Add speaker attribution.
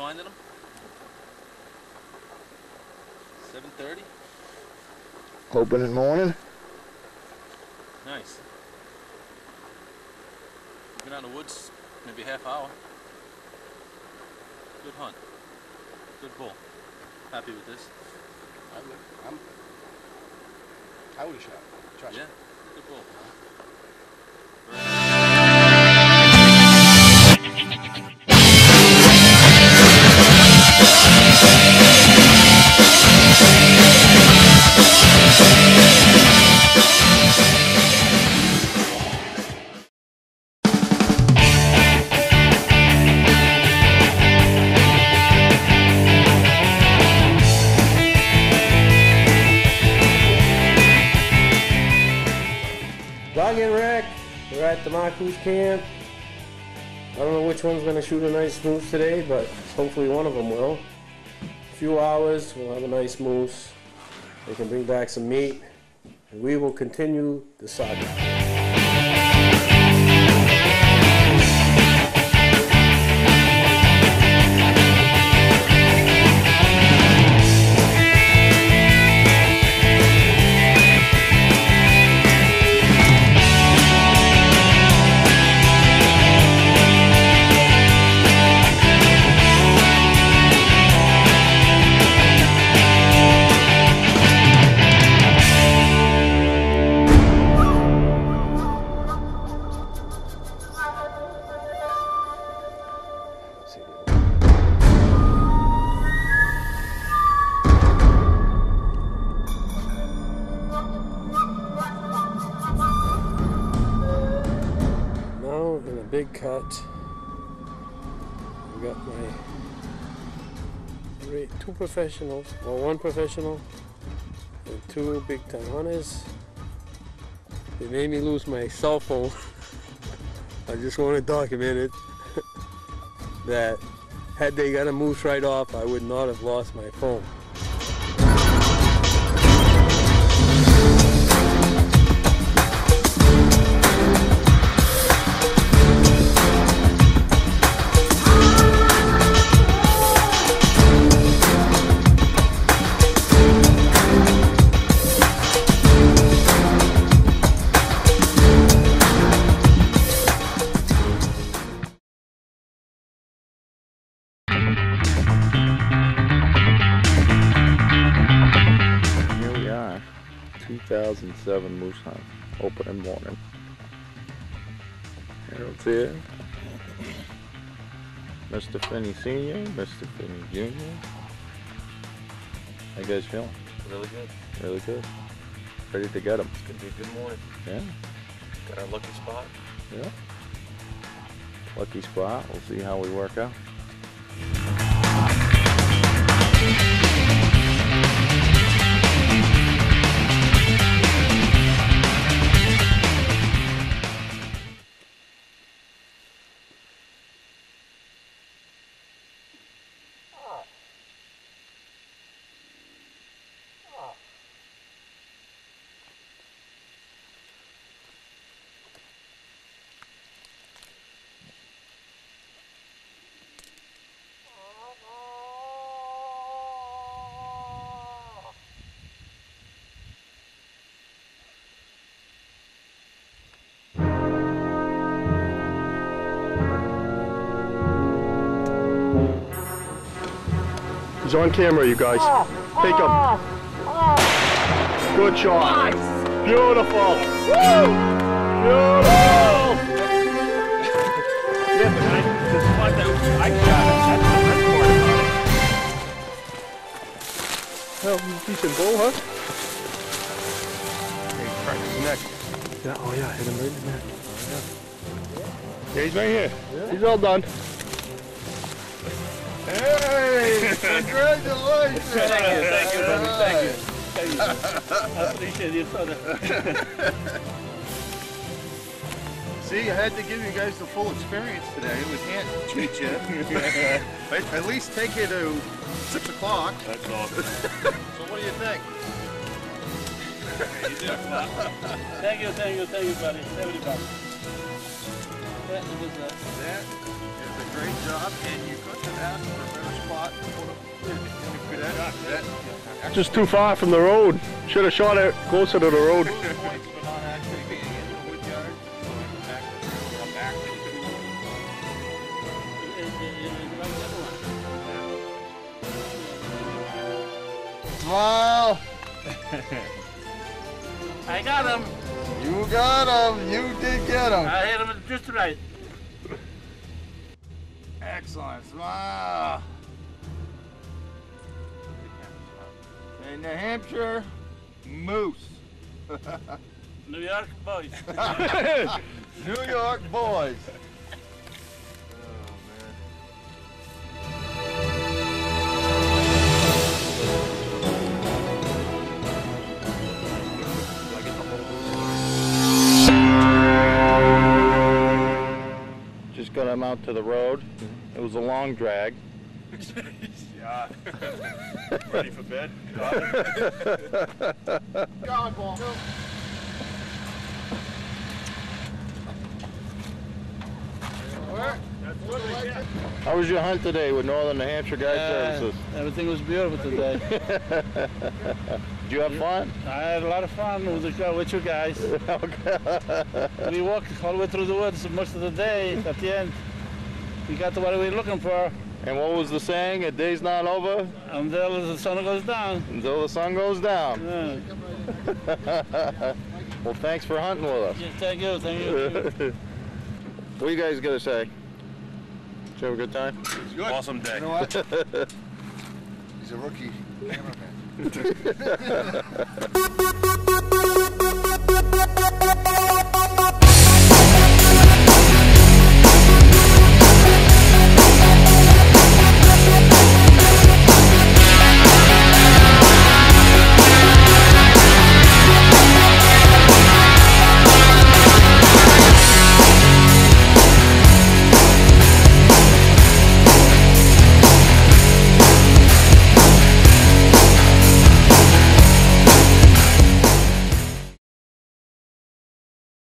Speaker 1: finding them? 7:30?
Speaker 2: Opening morning.
Speaker 1: Nice. Been out in the woods maybe a half hour. Good hunt. Good bull. Happy with this.
Speaker 3: I would have shot. Trust me.
Speaker 1: Yeah, good bull.
Speaker 4: Doug and Rick, we're at the Marcus camp. I don't know which one's going to shoot a nice moose today, but hopefully one of them will. A few hours, we'll have a nice moose. They can bring back some meat, and we will continue the saga. Big cut. We got my two professionals, well, one professional and two big time hunters. They made me lose my cell phone. I just want to document it. That had they got a moose right off, I would not have lost my phone.
Speaker 2: Here we are, 2007 moose hunt, opening morning. Harold's here. Mr. Finney Sr., Mr. Finney Jr. How you guys feeling?
Speaker 1: Really good.
Speaker 2: Really good. Ready to get them.
Speaker 1: It's gonna be a good morning.
Speaker 2: Yeah.
Speaker 1: Got our lucky spot.
Speaker 2: Yeah. Lucky spot. We'll see how we work out.
Speaker 3: He's on camera, you guys. Take him. Good shot. Nice. Beautiful. Woo! Beautiful.
Speaker 1: Yeah, but the spot that I shot, that's the red part.
Speaker 3: Well, decent bull, huh? He cracked his neck.
Speaker 4: Yeah, oh yeah, hit him right in the neck.
Speaker 3: Yeah, he's right here. Yeah. He's all done. Hey! Congratulations!
Speaker 1: Thank you, brother. Thank you. I appreciate you so much.
Speaker 5: See, I had to give you guys the full experience today. We can't cheat you. At least take you to 6 o'clock.
Speaker 1: That's awesome.
Speaker 5: So what do you think?
Speaker 1: You did a lot. Thank you, buddy. $70. That was
Speaker 5: That is a great job, and you couldn't have asked for a better spot to put it.
Speaker 3: Just too far from the road. Should have shot it closer to the road.
Speaker 5: Points for not actually being in the wood yard, going back to Smile!
Speaker 1: I got him.
Speaker 5: You got him. You did get him.
Speaker 1: I hit him just right.
Speaker 5: Excellent. Smile. A New Hampshire moose.
Speaker 1: New York boys.
Speaker 5: New York boys.
Speaker 2: Just got him out to the road. It was a long drag.
Speaker 5: Yeah. Ready for bed? Go, ball. Go.
Speaker 2: How was your hunt today with Northern New Hampshire Guide Services?
Speaker 1: Everything was beautiful today.
Speaker 2: Did you have fun?
Speaker 1: I had a lot of fun with you guys. We walked all the way through the woods most of the day. At the end, we got to what we were looking for.
Speaker 2: And what was the saying? A day's not over
Speaker 1: Until the sun goes down.
Speaker 2: until the sun goes down.
Speaker 1: Yeah.
Speaker 2: Well, thanks for hunting with us.
Speaker 1: Yeah, thank you, thank you.
Speaker 2: What do you guys got to say? Did you have a good time?
Speaker 5: It's good.
Speaker 6: Awesome day.
Speaker 5: You know what? He's a rookie cameraman.